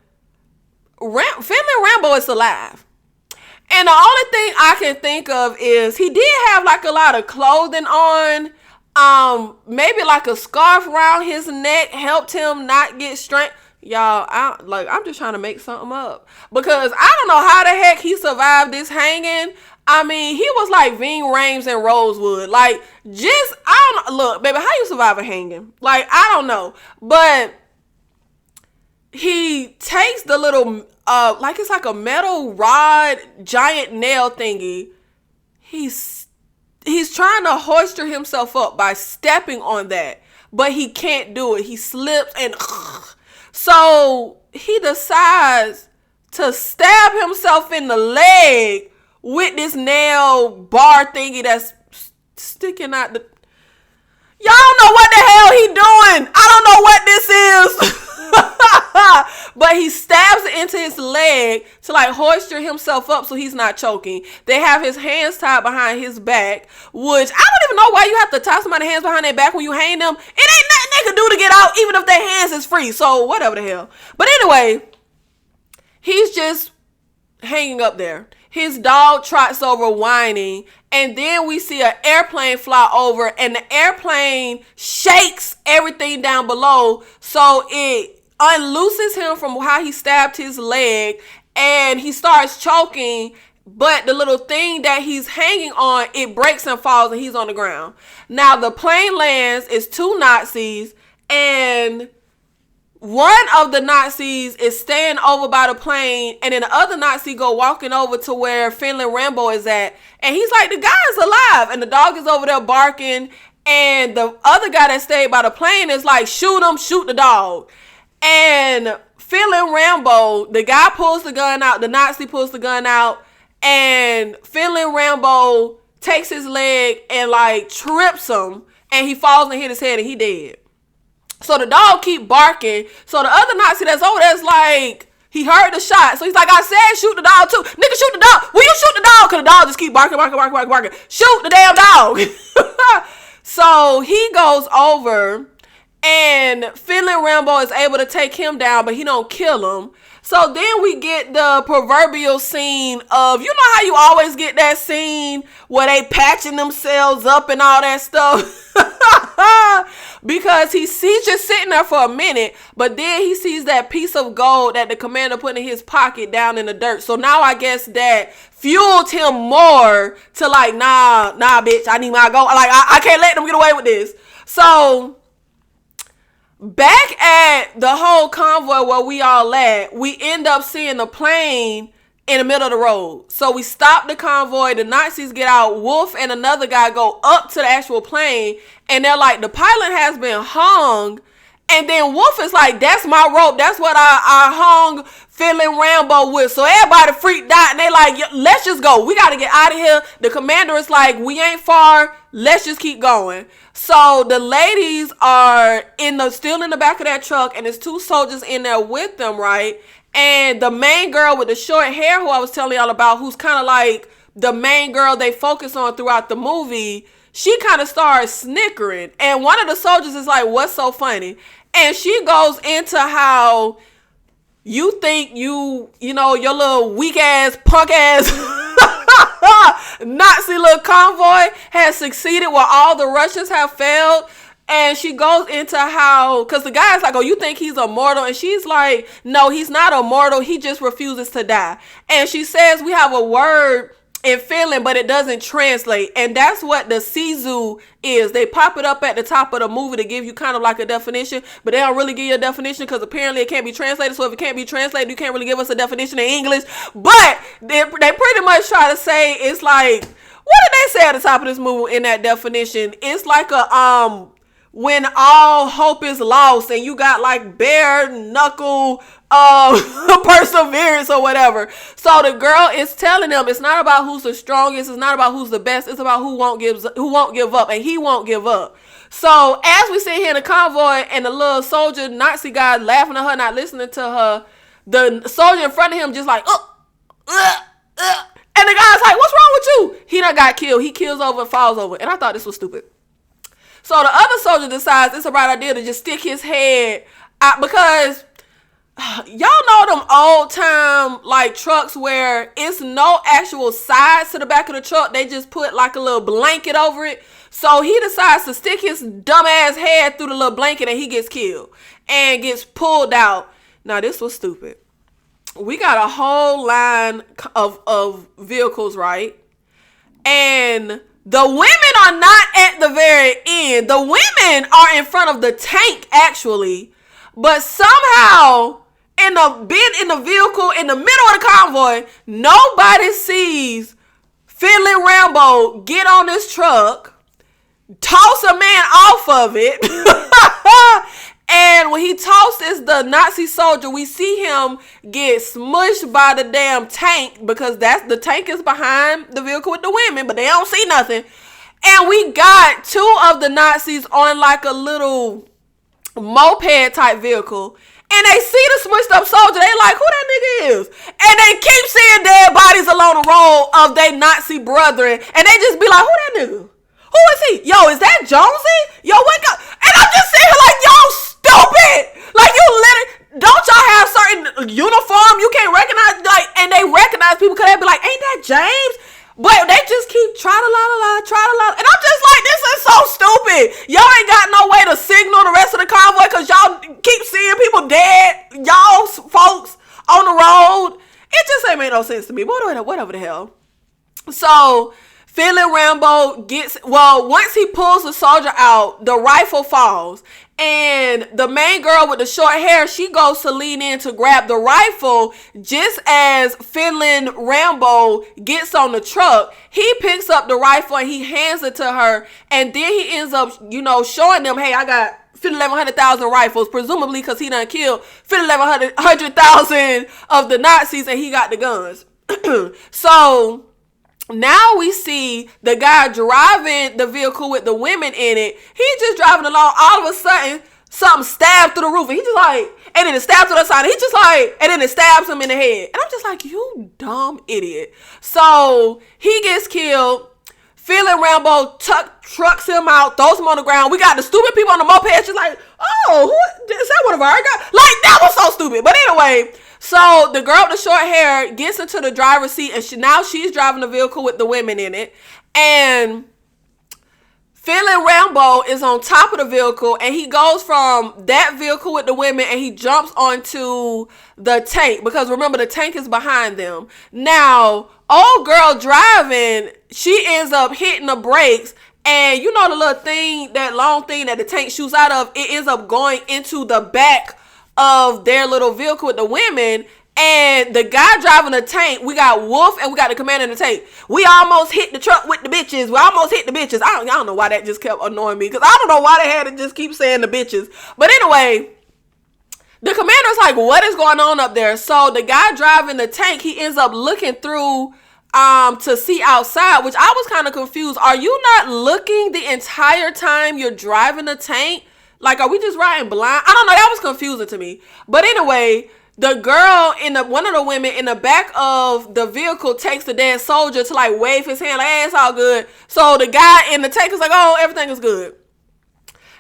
Finland Rambo is alive. And the only thing I can think of is he did have like a lot of clothing on. Maybe like a scarf around his neck helped him not get strength. Y'all, I'm just trying to make something up, because I don't know how the heck he survived this hanging. I mean, he was like Ving Rhames and Rosewood. Like, I don't know. Look, baby, how you survive a hanging? Like, I don't know. But he takes the little, it's like a metal rod, giant nail thingy. He's trying to hoist himself up by stepping on that, but he can't do it. He slips and so he decides to stab himself in the leg with this nail bar thingy that's sticking out the. Y'all don't know what the hell he doing. I don't know what this is. But he stabs it into his leg to like hoist himself up so he's not choking. They have his hands tied behind his back, which I don't even know why you have to tie somebody's hands behind their back when you hang them. It ain't nothing they can do to get out, even if their hands is free. So whatever the hell. But anyway, he's just hanging up there. His dog trots over whining, and then we see an airplane fly over, and the airplane shakes everything down below, so it unlooses him from how he stabbed his leg, and he starts choking, But the little thing that he's hanging on, it breaks and falls and he's on the ground. Now the plane lands, it's 2 Nazis, and one of the Nazis is staying over by the plane, and then the other Nazi go walking over to where Finley Rambo is at, and he's like, the guy's alive, and the dog is over there barking, and the other guy that stayed by the plane is like, shoot him, shoot the dog. And Finley Rambo, the guy pulls the gun out, the Nazi pulls the gun out, and Finley Rambo takes his leg and like trips him, and he falls and hit his head and he dead. So the dog keep barking. So the other Nazi that's over there's like, he heard the shot. So he's like, I said shoot the dog too. Nigga, shoot the dog. Will you shoot the dog? Because the dog just keep barking. Shoot the damn dog. So he goes over, and Finley Rambo is able to take him down, but he don't kill him. So then we get the proverbial scene of, you know how you always get that scene where they patching themselves up and all that stuff? Because he's just sitting there for a minute, but then he sees that piece of gold that the commander put in his pocket down in the dirt. So now I guess that fueled him more to like, nah, bitch, I need my gold. Like, I can't let them get away with this. So back at the whole convoy where we all at, we end up seeing the plane in the middle of the road. So we stop the convoy, the Nazis get out, Wolf and another guy go up to the actual plane, and they're like, the pilot has been hung. And then Wolf is like, that's my rope, that's what I hung Finley Rambo with. So everybody freaked out, and they like, let's just go, we gotta get out of here. The commander is like, we ain't far, let's just keep going. So the ladies are still in the back of that truck, and there's 2 soldiers in there with them, right? And the main girl with the short hair, who I was telling y'all about, who's kind of like the main girl they focus on throughout the movie, she kind of starts snickering. And one of the soldiers is like, what's so funny? And she goes into how you think you know, your little weak ass, punk ass Nazi little convoy has succeeded while all the Russians have failed. And she goes into how, because the guy's like, oh, you think he's immortal? And she's like, no, he's not immortal. He just refuses to die. And she says we have a word in Finland, but it doesn't translate. And that's what the Sisu is. They pop it up at the top of the movie to give you kind of like a definition, but they don't really give you a definition because apparently it can't be translated. So if it can't be translated, you can't really give us a definition in English. But they pretty much try to say, it's like, what did they say at the top of this movie in that definition? It's like a, when all hope is lost and you got like bare knuckle perseverance or whatever. So the girl is telling them it's not about who's the strongest, it's not about who's the best, it's about who won't give up, and he won't give up. So as we sit here in the convoy and the little soldier Nazi guy laughing at her, not listening to her, the soldier in front of him just like, and the guy's like, what's wrong with you? He done got killed. He kills over and falls over. And I thought this was stupid. So the other soldier decides it's a right idea to just stick his head out, because y'all know them old time like trucks where it's no actual sides to the back of the truck. They just put like a little blanket over it. So he decides to stick his dumb ass head through the little blanket, and he gets killed and gets pulled out. Now this was stupid. We got a whole line of vehicles, right? And the women are not at the very end. The women are in front of the tank, actually. But somehow, in the vehicle, in the middle of the convoy, nobody sees Finley Rambo get on this truck, toss a man off of it. And when he tosses the Nazi soldier, we see him get smushed by the damn tank, because the tank is behind the vehicle with the women, but they don't see nothing. And we got 2 of the Nazis on like a little moped type vehicle, and they see the smushed up soldier. They like, who that nigga is? And they keep seeing dead bodies along the road of their Nazi brethren, and they just be like, who that nigga? Who is he? Yo, is that Jonesy? Yo, wake up. And I'm just sitting here like, y'all stupid. Like, you literally, don't y'all have certain uniform you can't recognize? Like, and they recognize people because they be like, ain't that James? But they just keep tra-la-la-la-la. And I'm just like, this is so stupid. Y'all ain't got no way to signal the rest of the convoy because y'all keep seeing people dead. Y'all folks on the road. It just ain't made no sense to me. But whatever. whatever the hell. So Feeling Rambo once he pulls the soldier out, the rifle falls. And the main girl with the short hair, she goes to lean in to grab the rifle. Just as Feeling Rambo gets on the truck, he picks up the rifle and he hands it to her. And then he ends up, showing them, hey, I got 1,100,000 rifles, presumably because he done killed 1,100,000 of the Nazis and he got the guns. So now we see the guy driving the vehicle with the women in it. He's just driving along. All of a sudden, something stabbed through the roof. And he just like, and then it stabs to the side. And he just like, and then it stabs him in the head. And I'm just like, you dumb idiot. So he gets killed. Feeling Rambo trucks him out, throws him on the ground. We got the stupid people on the moped. She's like, oh, who is that one of our guys? Like, that was so stupid. But anyway, so the girl with the short hair gets into the driver's seat, and she's driving the vehicle with the women in it. And Feeling Rambo is on top of the vehicle, and he goes from that vehicle with the women and he jumps onto the tank, because remember, the tank is behind them. Now, old girl driving, she ends up hitting the brakes, and you know the little thing, that long thing that the tank shoots out of, it ends up going into the back of their little vehicle with the women. And the guy driving the tank, we got Wolf and we got the commander in the tank. We almost hit the truck with the bitches. We almost hit the bitches. I don't know why that just kept annoying me, because I don't know why they had to just keep saying the bitches. But anyway, the commander's like, what is going on up there? So the guy driving the tank, he ends up looking through to see outside, which I was kind of confused. Are you not looking the entire time you're driving the tank? Like, are we just riding blind? I don't know. That was confusing to me. But anyway, the girl one of the women in the back of the vehicle takes the dead soldier to like wave his hand like, hey, it's all good. So the guy in the tank is like, oh, everything is good.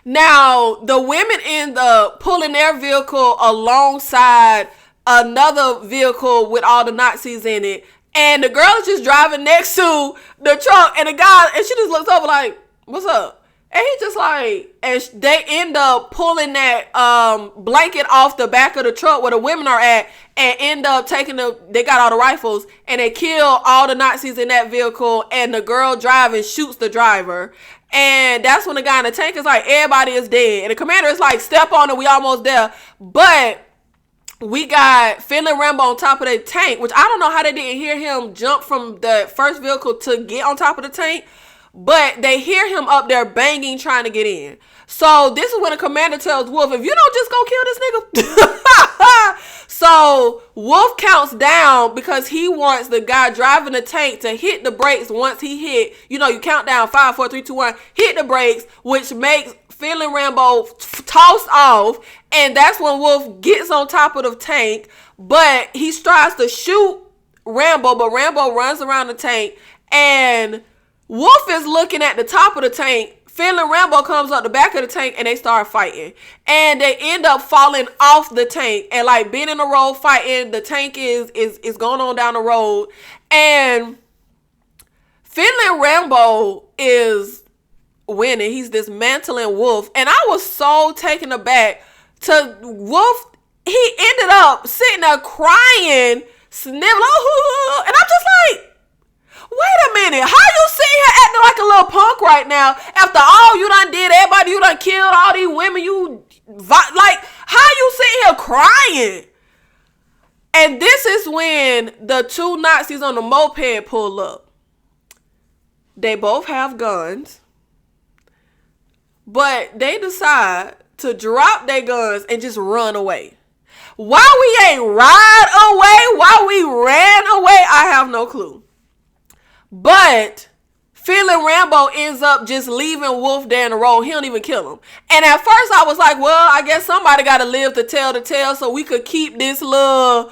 Now, the women end up pulling their vehicle alongside another vehicle with all the Nazis in it. And the girl is just driving next to the truck, and the guy, and she just looks over like, what's up? And he just like, and they end up pulling that blanket off the back of the truck where the women are at, and end up they got all the rifles, and they kill all the Nazis in that vehicle, and the girl driving shoots the driver. And that's when the guy in the tank is like, everybody is dead. And the commander is like, step on it, we almost there. But we got Feeling Rambo on top of the tank, which I don't know how they didn't hear him jump from the first vehicle to get on top of the tank. But they hear him up there banging, trying to get in. So this is when the commander tells Wolf, if you don't just go kill this nigga. So Wolf counts down because he wants the guy driving the tank to hit the brakes once he hit. You count down 5, 4, 3, 2, 1. Hit the brakes, which makes Feeling Rambo tossed off. And that's when Wolf gets on top of the tank. But he tries to shoot Rambo, but Rambo runs around the tank, and Wolf is looking at the top of the tank. Feeling Rambo comes up the back of the tank, and they start fighting. And they end up falling off the tank and like being in the road fighting. The tank is going on down the road. And Feeling Rambo is winning. He's dismantling Wolf. And I was so taken aback to Wolf. He ended up sitting there crying, sniveling. And I'm just like, wait a minute, how you sitting here acting like a little punk right now after all you done did, everybody you done killed, all these women, like, how you sitting here crying? And this is when the two Nazis on the moped pull up. They both have guns, but they decide to drop their guns and just run away. Why we ain't ride away, why we ran away, I have no clue. But Feeling Rambo ends up just leaving Wolf there in the road. He don't even kill him. And at first I was like, well, I guess somebody got to live to tell the tale so we could keep this little,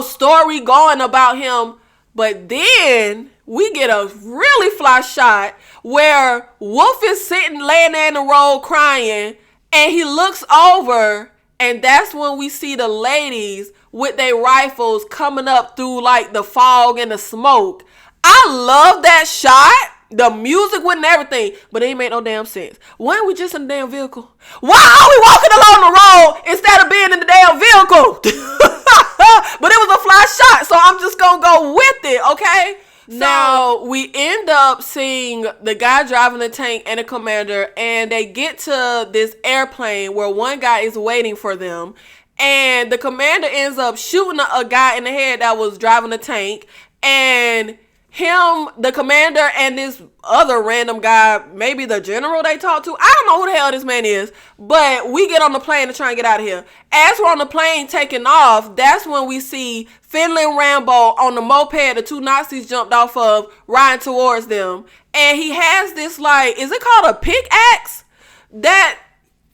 story going about him. But then we get a really fly shot where Wolf is laying there in the road crying, and he looks over, and that's when we see the ladies with their rifles coming up through like the fog and the smoke. I love that shot, the music with and everything, but it ain't make no damn sense. Why ain't we just in the damn vehicle? Why are we walking along the road instead of being in the damn vehicle? But it was a fly shot, so I'm just gonna go with it, okay? Now, we end up seeing the guy driving the tank and the commander, and they get to this airplane where one guy is waiting for them, and the commander ends up shooting a guy in the head that was driving the tank, and the commander, and this other random guy, maybe the general they talked to, I don't know who the hell this man is, but we get on the plane to try and get out of here. As we're on the plane taking off, that's when we see Finley and Rambo on the moped the two Nazis jumped off of, riding towards them. And he has this, like, is it called a pickaxe? That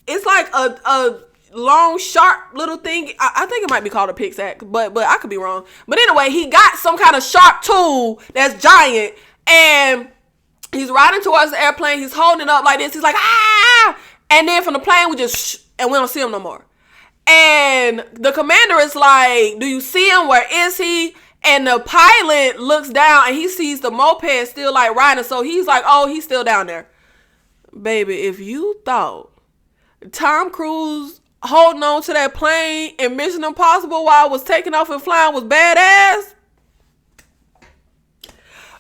it's like a long, sharp little thing. I think it might be called a pickaxe, but I could be wrong. But anyway, he got some kind of sharp tool that's giant, and he's riding towards the airplane. He's holding it up like this. He's like, ah! And then from the plane, we just, and we don't see him no more. And the commander is like, do you see him? Where is he? And the pilot looks down, and he sees the moped still, like, riding. So he's like, oh, he's still down there. Baby, if you thought Tom Cruise holding on to that plane in Mission Impossible while I was taking off and flying was badass,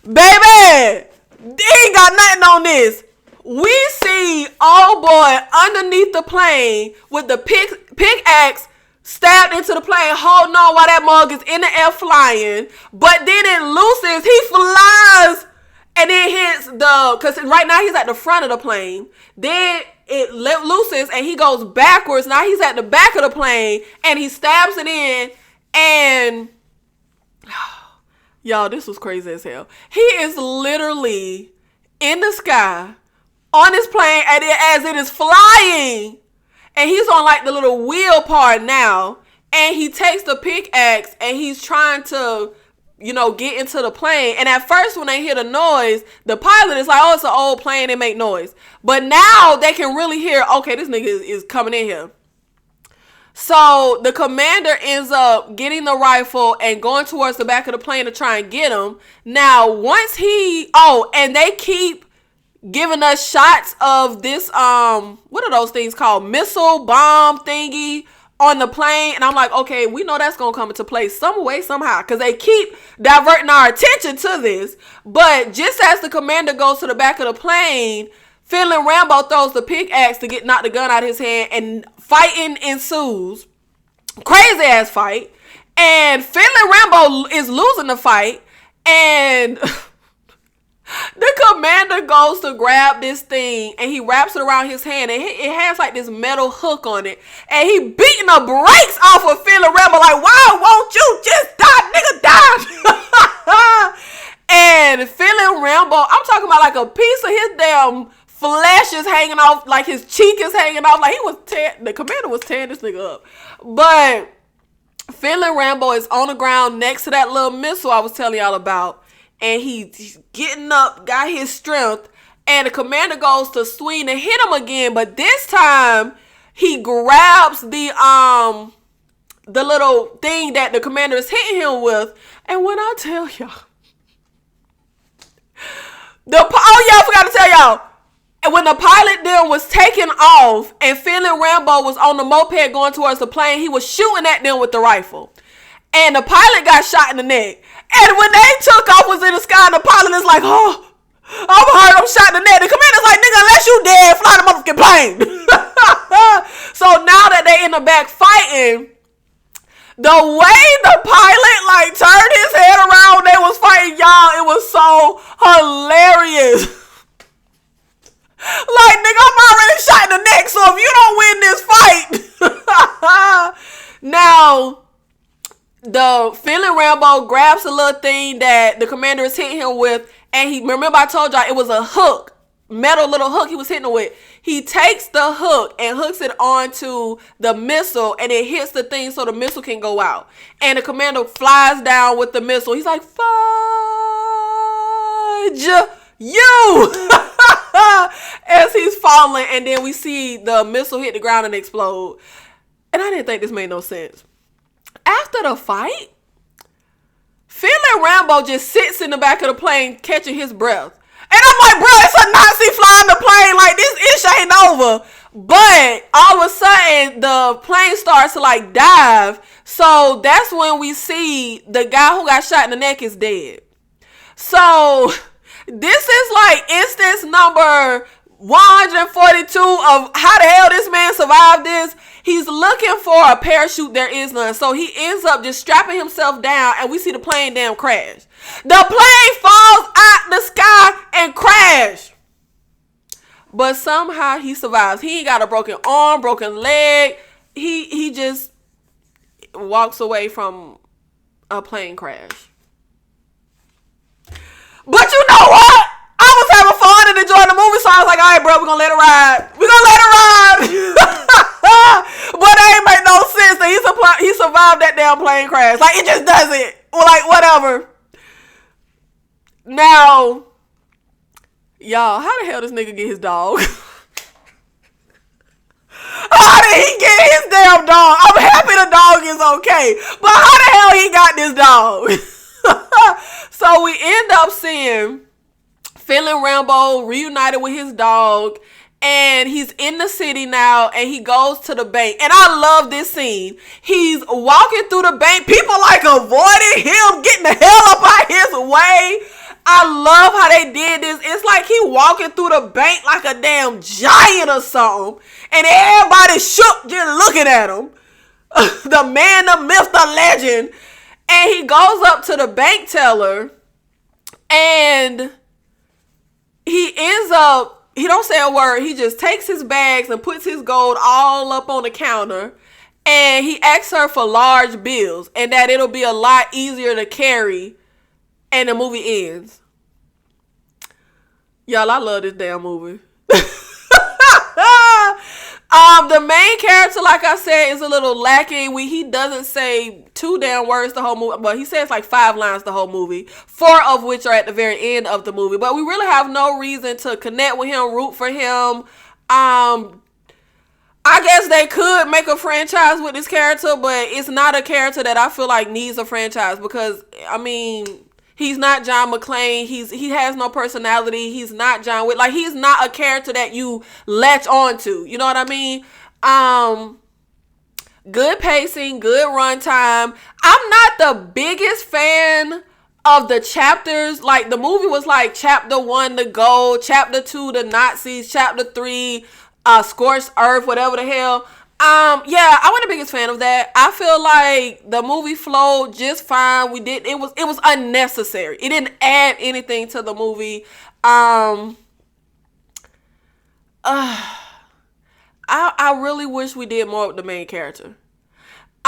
baby, they ain't got nothing on this. We see old boy underneath the plane with the pickaxe stabbed into the plane, holding on while that mug is in the air flying. But then it loosens, he flies, and then hits because right now he's at the front of the plane. Then it loosens and he goes backwards. Now he's at the back of the plane and he stabs it in, and y'all, this was crazy as hell. He is literally in the sky on his plane as it is flying, and he's on like the little wheel part now, and he takes the pickaxe and he's trying to, get into the plane. And at first when they hear the noise, the pilot is like, oh, it's an old plane, it make noise. But now they can really hear, okay, this nigga is coming in here. So the commander ends up getting the rifle and going towards the back of the plane to try and get him. Now, once and they keep giving us shots of this, what are those things called? Missile bomb thingy on the plane. And I'm like, okay, we know that's going to come into play some way, somehow, because they keep diverting our attention to this. But just as the commander goes to the back of the plane, Finley Rambo throws the pickaxe to knock the gun out of his hand, and fighting ensues. Crazy ass fight. And Finley Rambo is losing the fight, and the commander goes to grab this thing and he wraps it around his hand, and it has like this metal hook on it, and he beating the brakes off of Finley Rambo like, why won't you just die, nigga, die? And Finley Rambo, I'm talking about like a piece of his damn flesh is hanging off, like his cheek is hanging off, like the commander was tearing this nigga up. But Finley Rambo is on the ground next to that little missile I was telling y'all about, and he's getting up, got his strength, and the commander goes to swing and hit him again, but this time he grabs the little thing that the commander is hitting him with, and when I tell y'all, I forgot to tell y'all, and when the pilot then was taking off and Finley Rambo was on the moped going towards the plane, he was shooting at them with the rifle, and the pilot got shot in the neck. And when they took off, was in the sky, and the pilot is like, oh, I'm hurt, I'm shot in the neck. The commander's like, nigga, unless you dead, fly the motherfucking plane. So now that they in the back fighting, the way the pilot like turned his head around when they was fighting, y'all, it was so hilarious. Like, nigga, I'm already shot in the neck, so if you don't win this fight. Now, the Finley Rambo grabs a little thing that the commander is hitting him with, and remember I told y'all it was a hook, metal little hook he was hitting him with. He takes the hook and hooks it onto the missile, and it hits the thing so the missile can go out. And the commander flies down with the missile. He's like, fudge you! As he's falling, and then we see the missile hit the ground and explode. And I didn't think this made no sense. After the fight, Finley Rambo just sits in the back of the plane catching his breath. And I'm like, bro, it's a Nazi flying the plane. Like, this ish ain't over. But all of a sudden the plane starts to like dive. So that's when we see the guy who got shot in the neck is dead. So this is like instance number 142 of how the hell this man survived this. He's looking for a parachute. There is none. So he ends up just strapping himself down, and we see the plane damn crash. The plane falls out the sky and crash. But somehow he survives. He ain't got a broken arm, broken leg. He just walks away from a plane crash. But you know what? I was having fun and enjoying the movie, so I was like, all right, bro, we're going to let it ride. We're going to let it ride. But it ain't make no sense that he survived that damn plane crash. Like, it just doesn't. Like, whatever. Now, y'all, how the hell this nigga get his dog? How did he get his damn dog? I'm happy the dog is okay. But how the hell he got this dog? So we end up seeing Feeling Rambo reunited with his dog, and he's in the city now, and he goes to the bank. And I love this scene. He's walking through the bank. People like avoiding him, getting the hell up out his way. I love how they did this. It's like he walking through the bank like a damn giant or something, and everybody shook just looking at him. The man, the myth, the legend. And he goes up to the bank teller, and he ends up, he don't say a word. He just takes his bags and puts his gold all up on the counter. And he asks her for large bills and that it'll be a lot easier to carry. And the movie ends. Y'all, I love this damn movie. The main character, like I said, is a little lacking. He doesn't say too damn words the whole movie, but he says like 5 lines the whole movie, 4 of which are at the very end of the movie. But we really have no reason to connect with him, root for him. I guess they could make a franchise with this character, but it's not a character that I feel like needs a franchise because, I mean, he's not John McClane. He has no personality. He's not John Wick. Like, he's not a character that you latch on to. You know what I mean? Good pacing, good runtime. I'm not the biggest fan of the chapters. Like, the movie was like chapter 1, the gold, chapter 2, the Nazis, chapter 3, scorched earth, whatever the hell. Yeah, I wasn't the biggest fan of that. I feel like the movie flowed just fine. It was unnecessary. It didn't add anything to the movie. I really wish we did more with the main character.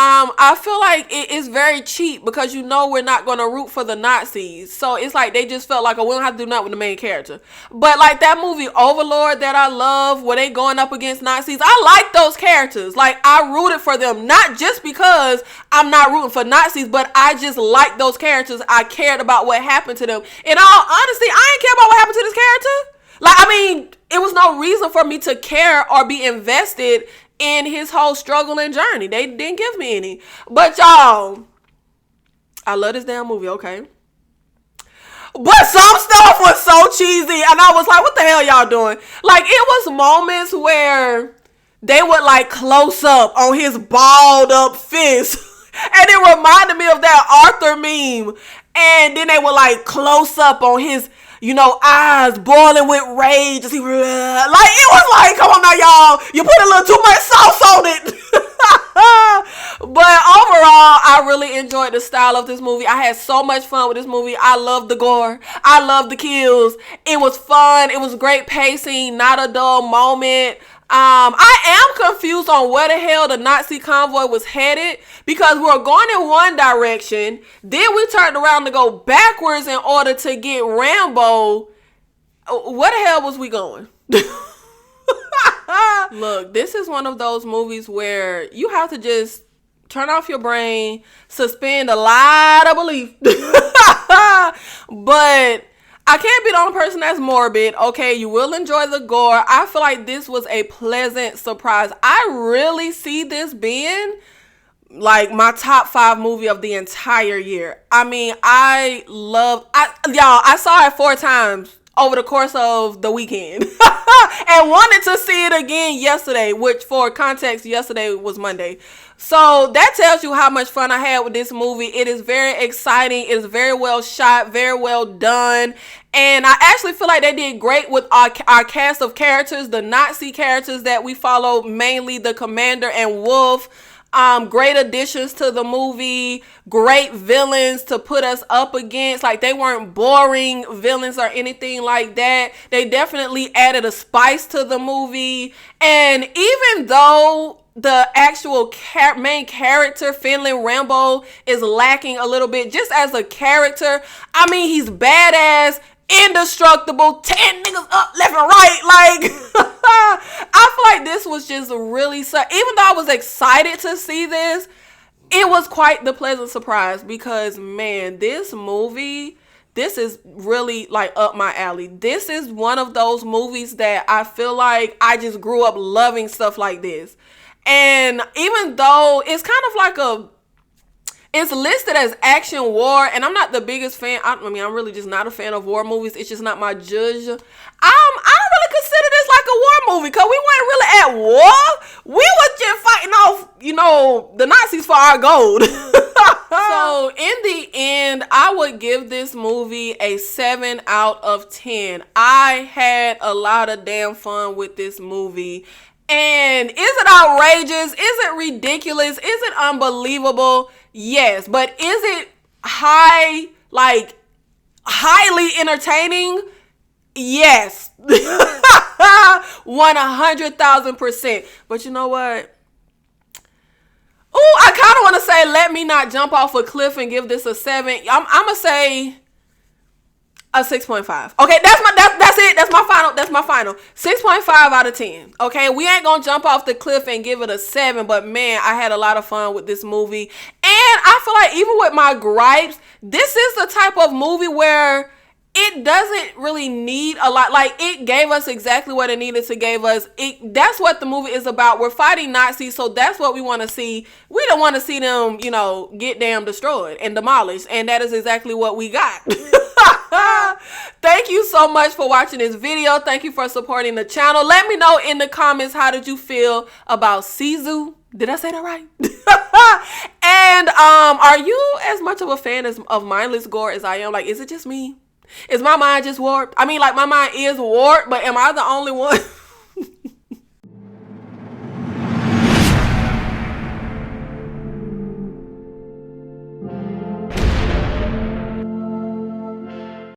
I feel like it is very cheap because you know we're not going to root for the Nazis. So it's like they just felt like, oh, we don't have to do nothing with the main character. But like that movie Overlord that I love, where they going up against Nazis, I like those characters. Like, I rooted for them, not just because I'm not rooting for Nazis, but I just like those characters. I cared about what happened to them. In all honesty, I ain't care about what happened to this character. Like, I mean, it was no reason for me to care or be invested in his whole struggle and journey. They didn't give me any. But y'all, I love this damn movie, okay? But some stuff was so cheesy, and I was like, what the hell y'all doing? Like, it was moments where they would like close up on his balled up fist. And it reminded me of that Arthur meme. And then they would like close up on his, you know, eyes boiling with rage. Like, it was like, come on now, y'all. You put a little too much sauce on it. But overall, I really enjoyed the style of this movie. I had so much fun with this movie. I loved the gore. I loved the kills. It was fun. It was great pacing. Not a dull moment. I am confused on where the hell the Nazi convoy was headed, because we were going in one direction, then we turned around to go backwards in order to get Rambo. Where the hell was we going? Look, this is one of those movies where you have to just turn off your brain, suspend a lot of belief. But I can't be the only person that's morbid. Okay, you will enjoy the gore. I feel like this was a pleasant surprise. I really see this being like my top 5 movie of the entire year. I mean, I saw it 4 times over the course of the weekend and wanted to see it again yesterday, which for context, yesterday was Monday. So that tells you how much fun I had with this movie. It is very exciting. It is very well shot, very well done. And I actually feel like they did great with our cast of characters, the Nazi characters that we follow, mainly the Commander and Wolf. Great additions to the movie, great villains to put us up against. Like, they weren't boring villains or anything like that. They definitely added a spice to the movie. And even though the actual main character, Finley Rambo, is lacking a little bit just as a character, I mean, he's badass, indestructible, 10 niggas up left and right. Like, I feel like this was just really, even though I was excited to see this, it was quite the pleasant surprise, because man, this movie, this is really like up my alley. This is one of those movies that I feel like I just grew up loving stuff like this. And even though it's kind of like it's listed as action war, and I'm not the biggest fan. I mean, I'm really just not a fan of war movies. It's just not my judge. I don't really consider this like a war movie, because we weren't really at war. We was just fighting off, the Nazis for our gold. So in the end, I would give this movie a 7 out of 10. I had a lot of damn fun with this movie. And is it outrageous? Is it ridiculous? Is it unbelievable? Yes. But is it highly entertaining? Yes. 100,000%. But you know what? Oh, I kind of want to say, let me not jump off a cliff and give this a 7. I'm going to say a 6.5. Okay, that's it. That's my final. 6.5 out of 10. Okay, we ain't gonna jump off the cliff and give it a 7, but man, I had a lot of fun with this movie. And I feel like even with my gripes, this is the type of movie where it doesn't really need a lot. Like, it gave us exactly what it needed to give us. That's what the movie is about. We're fighting Nazis, so that's what we want to see. We don't want to see them, get damn destroyed and demolished. And that is exactly what we got. Thank you so much for watching this video. Thank you for supporting the channel. Let me know in the comments, how did you feel about Sisu? Did I say that right? And are you as much of a fan of mindless gore as I am? Like, is it just me? Is my mind just warped? I mean, like, my mind is warped, but am I the only one?